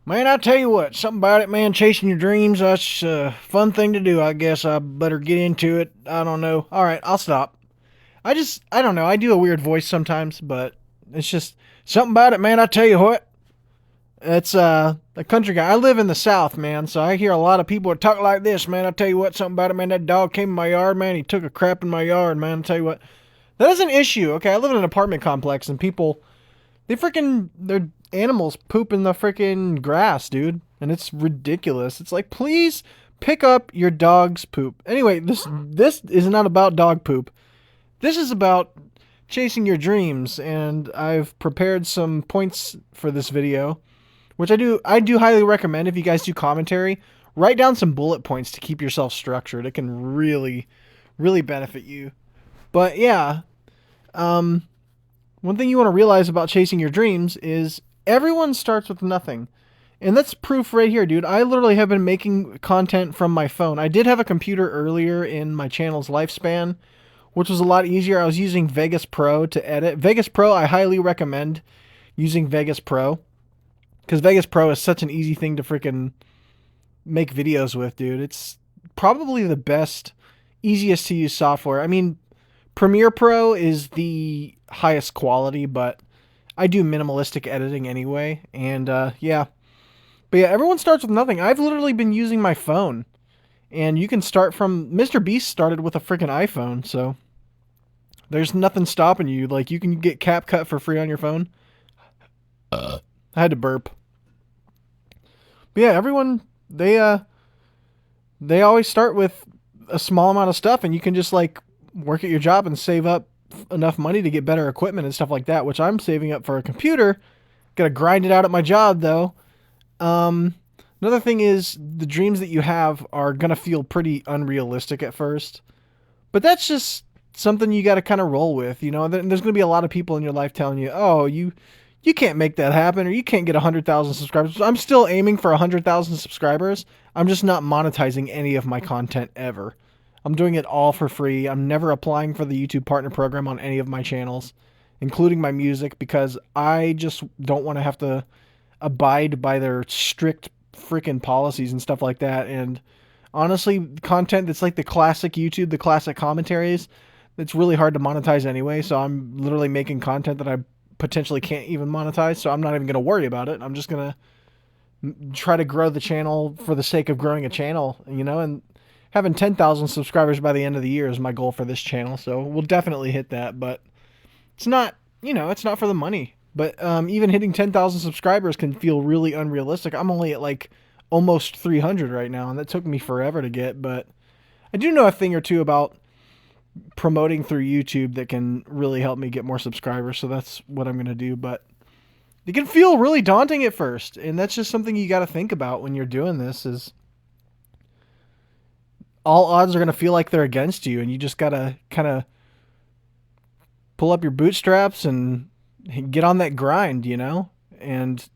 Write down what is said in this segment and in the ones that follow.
Man, I tell you what, something about it, man. Chasing your dreams, that's a fun thing to do. I guess I better get into it. I don't know. All right, I'll stop. I don't know. I do a weird voice sometimes, but it's just something about it, man. I tell you what, it's a country guy. I live in the South, man, so I hear a lot of people that talk like this, man. I tell you what, something about it, man. That dog came in my yard, man. He took a crap in my yard, man. I tell you what, that is an issue. Okay, I live in an apartment complex, and people their animals poop in the freaking grass, dude. And it's ridiculous. It's like, please pick up your dog's poop. Anyway, this is not about dog poop. This is about chasing your dreams, and I've prepared some points for this video, which I do highly recommend if you guys do commentary. Write down some bullet points to keep yourself structured. It can really benefit you. But yeah, um one thing you want to realize about chasing your dreams is everyone starts with nothing. And that's proof right here, dude. I literally have been making content from my phone. I did have a computer earlier in my channel's lifespan, which was a lot easier. I was using Vegas Pro to edit. Vegas Pro, I highly recommend using Vegas Pro, because Vegas Pro is such an easy thing to freaking make videos with, dude. It's probably the best, easiest to use software. I mean, Premiere Pro is the highest quality, but I do minimalistic editing anyway. And yeah. But yeah, everyone starts with nothing. I've literally been using my phone. And you can start from Mr. Beast started with a freaking iPhone, so there's nothing stopping you. Like, you can get CapCut for free on your phone. I had to burp. But yeah, everyone they always start with a small amount of stuff, and you can just like work at your job and save up enough money to get better equipment and stuff like that, which I'm saving up for a computer. Gotta grind it out at my job though. Another thing is the dreams that you have are gonna feel pretty unrealistic at first, but that's just something you gotta kind of roll with, you know. There's gonna be a lot of people in your life telling you, "Oh, you can't make that happen, or you can't get 100,000 subscribers." I'm still aiming for 100,000 subscribers. I'm just not monetizing any of my content ever. I'm doing it all for free. I'm never applying for the YouTube Partner Program on any of my channels, including my music, because I just don't want to have to abide by their strict freaking policies and stuff like that. And honestly, content that's like the classic YouTube, the classic commentaries, it's really hard to monetize anyway. So I'm literally making content that I potentially can't even monetize. So I'm not even going to worry about it. I'm just going to try to grow the channel for the sake of growing a channel, you know, and having 10,000 subscribers by the end of the year is my goal for this channel. So we'll definitely hit that, but it's not, you know, it's not for the money. But even hitting 10,000 subscribers can feel really unrealistic. I'm only at like almost 300 right now, and that took me forever to get. But I do know a thing or two about promoting through YouTube that can really help me get more subscribers. So that's what I'm going to do. But it can feel really daunting at first. And that's just something you got to think about when you're doing this is all odds are going to feel like they're against you. And you just got to kind of pull up your bootstraps and get on that grind, you know, and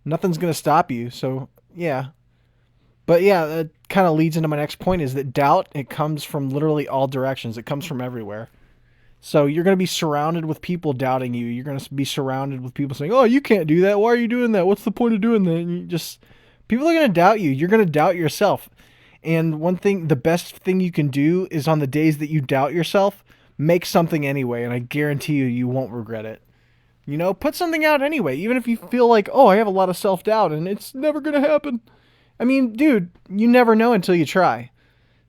nothing's going to stop you. So, yeah. But yeah, that kind of leads into my next point is that doubt, it comes from literally all directions. It comes from everywhere. So you're going to be surrounded with people doubting you. You're going to be surrounded with people saying, "Oh, you can't do that. Why are you doing that? What's the point of doing that?" And you just, people are going to doubt you. You're going to doubt yourself. And one thing, the best thing you can do is on the days that you doubt yourself, make something anyway. And I guarantee you, you won't regret it. You know, put something out anyway, even if you feel like, "Oh, I have a lot of self-doubt and it's never going to happen." I mean, dude, you never know until you try.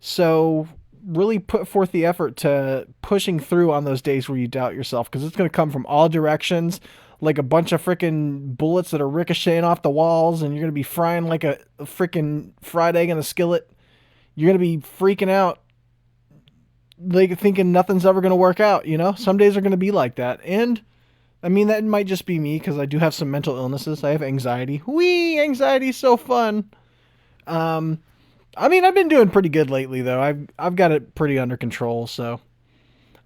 So really put forth the effort to pushing through on those days where you doubt yourself, because it's going to come from all directions, like a bunch of freaking bullets that are ricocheting off the walls, and you're going to be frying like a freaking fried egg in a skillet. You're going to be freaking out, like thinking nothing's ever going to work out, you know? Some days are going to be like that. And I mean, that might just be me because I do have some mental illnesses. I have anxiety. Whee! Anxiety's so fun. I mean, I've been doing pretty good lately, though. I've got it pretty under control, so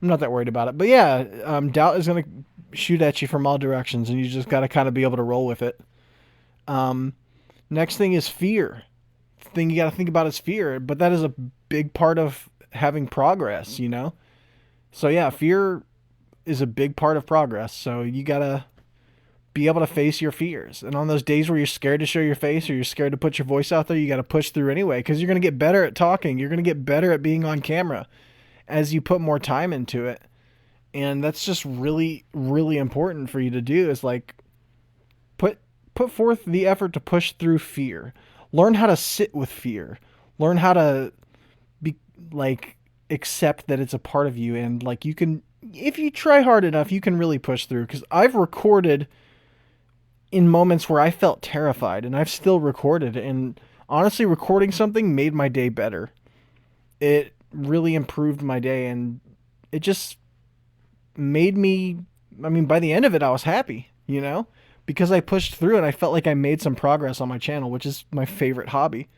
I'm not that worried about it. But yeah, doubt is going to shoot at you from all directions, and you just got to kind of be able to roll with it. Next thing is fear. The thing you got to think about is fear, but that is a big part of having progress, you know? So yeah, fear is a big part of progress. So you got to be able to face your fears. And on those days where you're scared to show your face or you're scared to put your voice out there, you got to push through anyway, because you're going to get better at talking. You're going to get better at being on camera as you put more time into it. And that's just really, really important for you to do, is like put forth the effort to push through fear. Learn how to sit with fear. Learn how to be like accept that it's a part of you, and like you can, if you try hard enough, you can really push through. Because I've recorded in moments where I felt terrified, and I've still recorded, and honestly, recording something made my day better. It really improved my day, and it just made me, I mean, by the end of it, I was happy, you know, because I pushed through and I felt like I made some progress on my channel, which is my favorite hobby.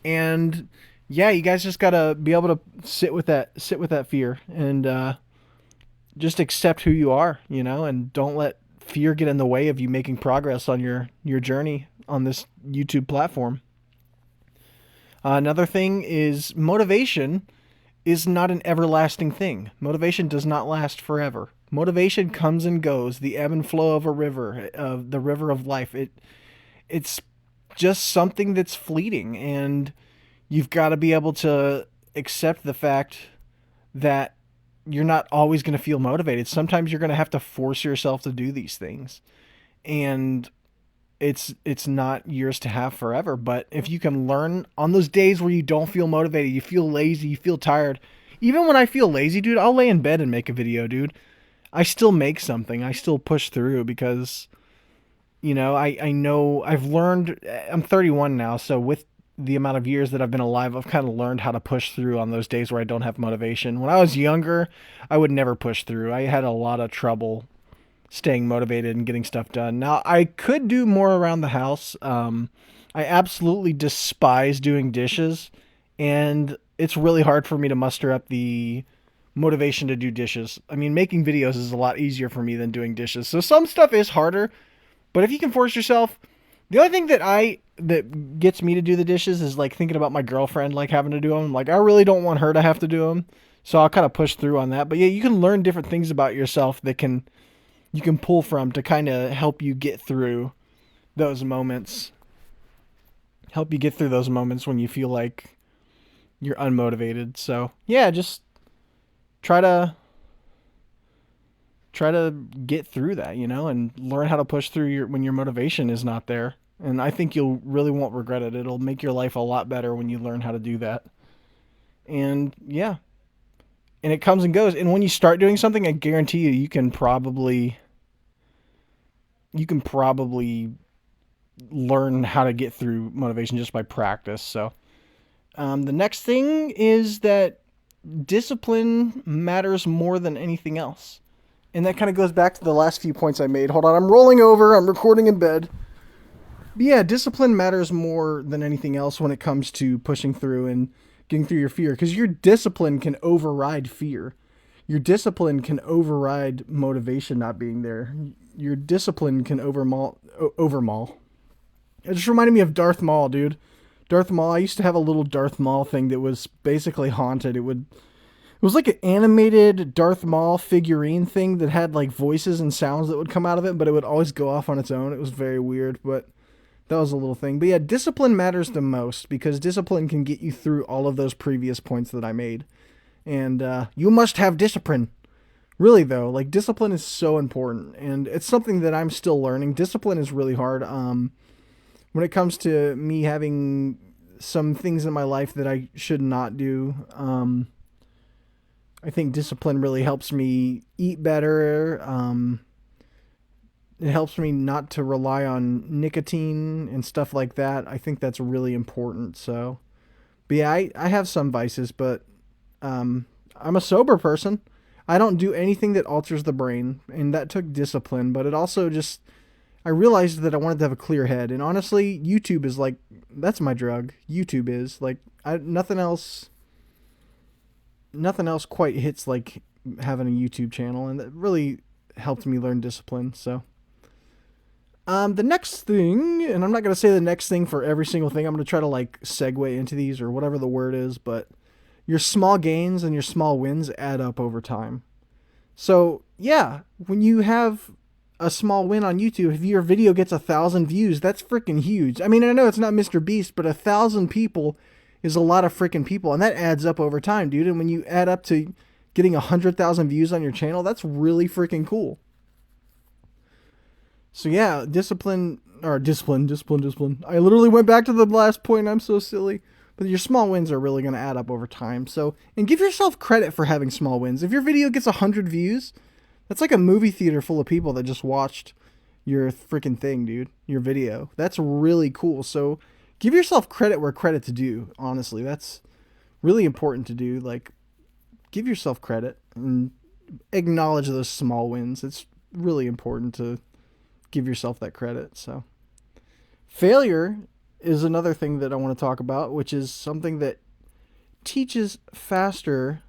And yeah, you guys just gotta be able to sit with that fear, and just accept who you are, you know, and don't let fear get in the way of you making progress on your journey on this YouTube platform. Another thing is motivation is not an everlasting thing. Motivation does not last forever. Motivation comes and goes, the ebb and flow of a river, of the river of life. It's just something that's fleeting, and you've got to be able to accept the fact that you're not always going to feel motivated. Sometimes you're going to have to force yourself to do these things. And it's not yours to have forever, but if you can learn on those days where you don't feel motivated, you feel lazy, you feel tired. Even when I feel lazy, dude, I'll lay in bed and make a video, dude. I still make something. I still push through because, you know, I know I've learned. I'm 31 now, so with the amount of years that I've been alive, I've kind of learned how to push through on those days where I don't have motivation. When I was younger, I would never push through. I had a lot of trouble staying motivated and getting stuff done. Now, I could do more around the house. I absolutely despise doing dishes, and it's really hard for me to muster up the motivation to do dishes. I mean, making videos is a lot easier for me than doing dishes. So some stuff is harder, but if you can force yourself, the only thing that gets me to do the dishes is like thinking about my girlfriend like having to do them. Like I really don't want her to have to do them, so I'll kind of push through on that. But yeah, you can learn different things about yourself that you can pull from to kind of help you get through those moments. Help you get through those moments when you feel like you're unmotivated. So yeah, just try to get through that, you know, and learn how to push through when your motivation is not there. And I think you'll really won't regret it. It'll make your life a lot better when you learn how to do that. And yeah, and it comes and goes. And when you start doing something, I guarantee you can probably learn how to get through motivation just by practice. So the next thing is that discipline matters more than anything else. And that kind of goes back to the last few points I made. Hold on, I'm rolling over. I'm recording in bed. But yeah, discipline matters more than anything else when it comes to pushing through and getting through your fear. Because your discipline can override fear. Your discipline can override motivation not being there. Your discipline can overmaul. It just reminded me of Darth Maul, dude. Darth Maul, I used to have a little Darth Maul thing that was basically haunted. It was like an animated Darth Maul figurine thing that had like voices and sounds that would come out of it, but it would always go off on its own. It was very weird, but that was a little thing. But yeah, discipline matters the most because discipline can get you through all of those previous points that I made. And you must have discipline. Really though, like discipline is so important, and it's something that I'm still learning. Discipline is really hard. When it comes to me having some things in my life that I should not do, I think discipline really helps me eat better. It helps me not to rely on nicotine and stuff like that. I think that's really important. So, but yeah, I have some vices, but I'm a sober person. I don't do anything that alters the brain, and that took discipline, but it also just, I realized that I wanted to have a clear head. And honestly, YouTube is like, that's my drug. YouTube is like, nothing else quite hits like having a YouTube channel, and that really helped me learn discipline. So the next thing, and I'm not going to say the next thing for every single thing, I'm going to try to like segue into these or whatever the word is, but your small gains and your small wins add up over time. So yeah, when you have a small win on YouTube. If your video gets 1,000 views, that's freaking huge. I mean, I know it's not Mr. Beast, but 1,000 people is a lot of freaking people, and that adds up over time, dude. And when you add up to getting 100,000 views on your channel, that's really freaking cool. So yeah, discipline. I literally went back to the last point. I'm so silly. But your small wins are really going to add up over time. So, and give yourself credit for having small wins. If your video gets 100 views, that's like a movie theater full of people that just watched your freaking thing, dude. Your video. That's really cool. So give yourself credit where credit's due. Honestly, that's really important to do. Like, give yourself credit and acknowledge those small wins. It's really important to give yourself that credit. So failure is another thing that I want to talk about, which is something that teaches faster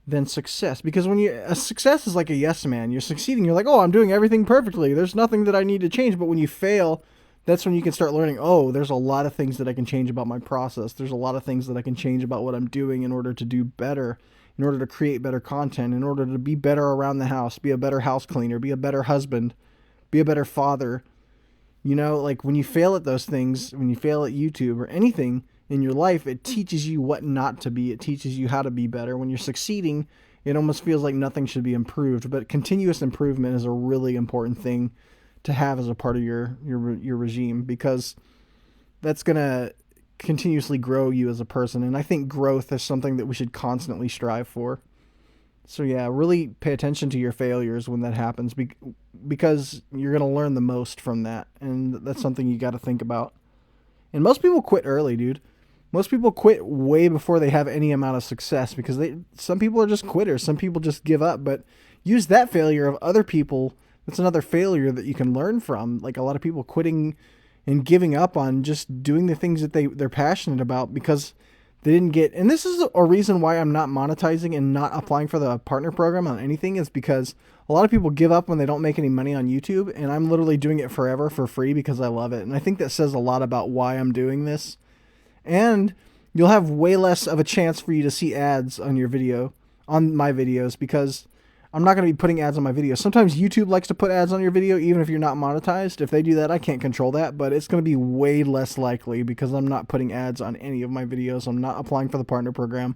than success. Because when a success is like a yes man. You're succeeding. You're like, oh, I'm doing everything perfectly. There's nothing that I need to change. But when you fail, that's when you can start learning, oh, there's a lot of things that I can change about my process. There's a lot of things that I can change about what I'm doing in order to do better, in order to create better content, in order to be better around the house, be a better house cleaner, be a better husband, be a better father. You know, like when you fail at those things, when you fail at YouTube or anything in your life, it teaches you what not to be. It teaches you how to be better. When you're succeeding, it almost feels like nothing should be improved. But continuous improvement is a really important thing to have as a part of your regime, because that's going to continuously grow you as a person. And I think growth is something that we should constantly strive for. So yeah, really pay attention to your failures when that happens, because you're going to learn the most from that. And that's something you got to think about. And most people quit early, dude. Most people quit way before they have any amount of success, because some people are just quitters. Some people just give up. But use that failure of other people. That's another failure that you can learn from. Like a lot of people quitting and giving up on just doing the things that they're passionate about because they didn't get, and this is a reason why I'm not monetizing and not applying for the partner program on anything, is because a lot of people give up when they don't make any money on YouTube, and I'm literally doing it forever for free because I love it. And I think that says a lot about why I'm doing this. And you'll have way less of a chance for you to see ads on your video, on my videos, because I'm not going to be putting ads on my videos. Sometimes YouTube likes to put ads on your video even if you're not monetized. If they do that, I can't control that, but it's going to be way less likely because I'm not putting ads on any of my videos. I'm not applying for the partner program.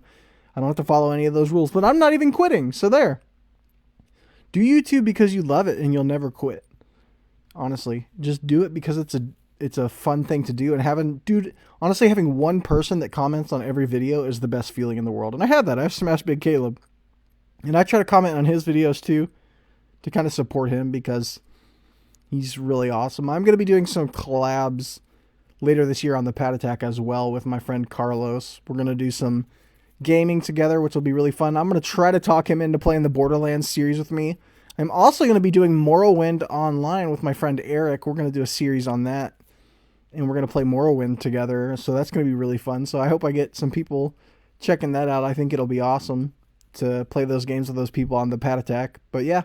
I don't have to follow any of those rules, but I'm not even quitting. So there. Do YouTube because you love it and you'll never quit. Honestly, just do it because it's a fun thing to do. And honestly, having one person that comments on every video is the best feeling in the world. And I have that. I have Smash Big Caleb. And I try to comment on his videos too, to kind of support him because he's really awesome. I'm going to be doing some collabs later this year on the Pat Attack as well with my friend Carlos. We're going to do some gaming together, which will be really fun. I'm going to try to talk him into playing the Borderlands series with me. I'm also going to be doing Morrowind online with my friend Eric. We're going to do a series on that, and we're going to play Morrowind together. So that's going to be really fun. So I hope I get some people checking that out. I think it'll be awesome to play those games with those people on the Pat Attack. But yeah,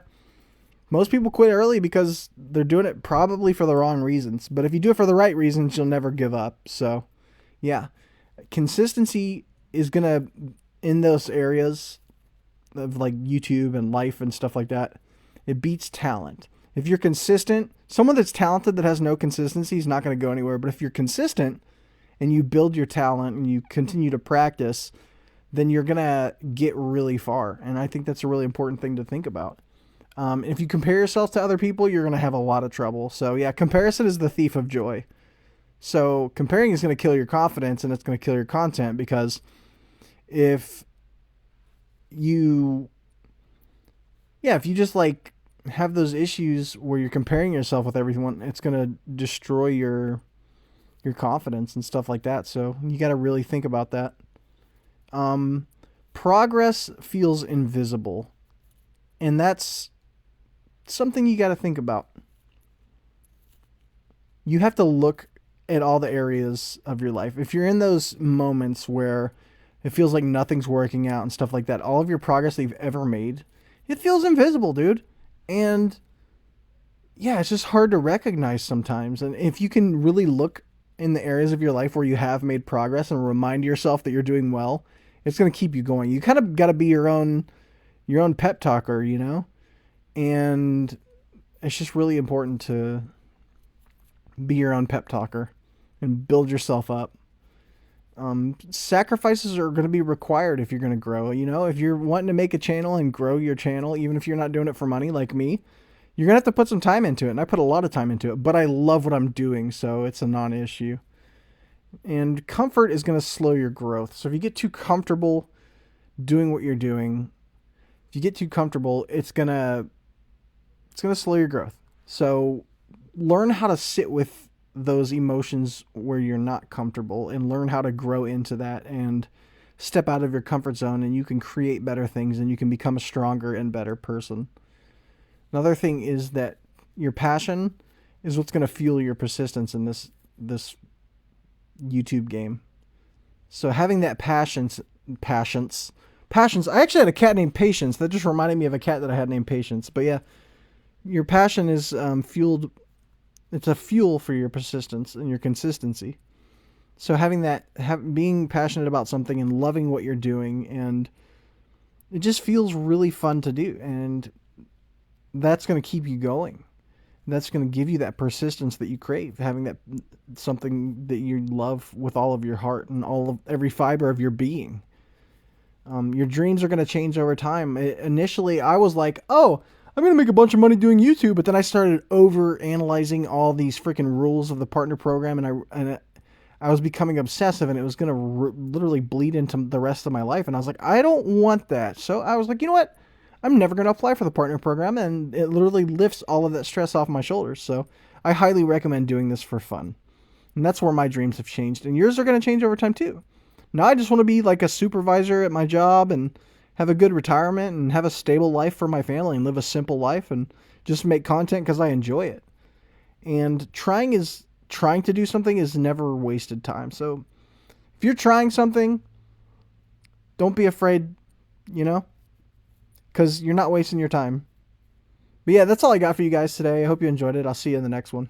most people quit early because they're doing it probably for the wrong reasons. But if you do it for the right reasons, you'll never give up. So yeah, consistency is going to, in those areas of like YouTube and life and stuff like that, it beats talent. If you're consistent, someone that's talented that has no consistency is not going to go anywhere. But if you're consistent and you build your talent and you continue to practice, then you're going to get really far. And I think that's a really important thing to think about. If you compare yourself to other people, you're going to have a lot of trouble. So yeah, comparison is the thief of joy. So comparing is going to kill your confidence and it's going to kill your content, because if you just like have those issues where you're comparing yourself with everyone, it's going to destroy your confidence and stuff like that. So you got to really think about that. Progress feels invisible, and that's something you got to think about. You have to look at all the areas of your life. If you're in those moments where it feels like nothing's working out and stuff like that, all of your progress that you've ever made, it feels invisible, dude. And yeah, it's just hard to recognize sometimes. And if you can really look in the areas of your life where you have made progress and remind yourself that you're doing well, it's going to keep you going. You kind of got to be your own pep talker, you know? And it's just really important to be your own pep talker and build yourself up. Sacrifices are going to be required if you're going to grow. You know, if you're wanting to make a channel and grow your channel, even if you're not doing it for money like me, you're going to have to put some time into it. And I put a lot of time into it, but I love what I'm doing, so it's a non-issue. And comfort is going to slow your growth. So if you get too comfortable doing what you're doing, if you get too comfortable, it's going to slow your growth. So learn how to sit with those emotions where you're not comfortable and learn how to grow into that and step out of your comfort zone, and you can create better things and you can become a stronger and better person. Another thing is that your passion is what's going to fuel your persistence in this YouTube game. So having that passions. I actually had a cat named Patience. That just reminded me of a cat that I had named Patience. But yeah, your passion is fueled. It's a fuel for your persistence and your consistency. So having that, being passionate about something and loving what you're doing, and it just feels really fun to do, and that's going to keep you going. That's going to give you that persistence that you crave, having that something that you love with all of your heart and every fiber of your being. Your dreams are going to change over time. Initially, I was like, oh, I'm going to make a bunch of money doing YouTube, but then I started over analyzing all these freaking rules of the partner program, and I was becoming obsessive, and it was going to literally bleed into the rest of my life. And I was like, I don't want that. So I was like, you know what? I'm never going to apply for the partner program, and it literally lifts all of that stress off my shoulders. So I highly recommend doing this for fun. And that's where my dreams have changed, and yours are going to change over time too. Now I just want to be like a supervisor at my job and have a good retirement and have a stable life for my family and live a simple life and just make content because I enjoy it. And trying to do something is never wasted time. So if you're trying something, don't be afraid, you know, because you're not wasting your time. But yeah, that's all I got for you guys today. I hope you enjoyed it. I'll see you in the next one.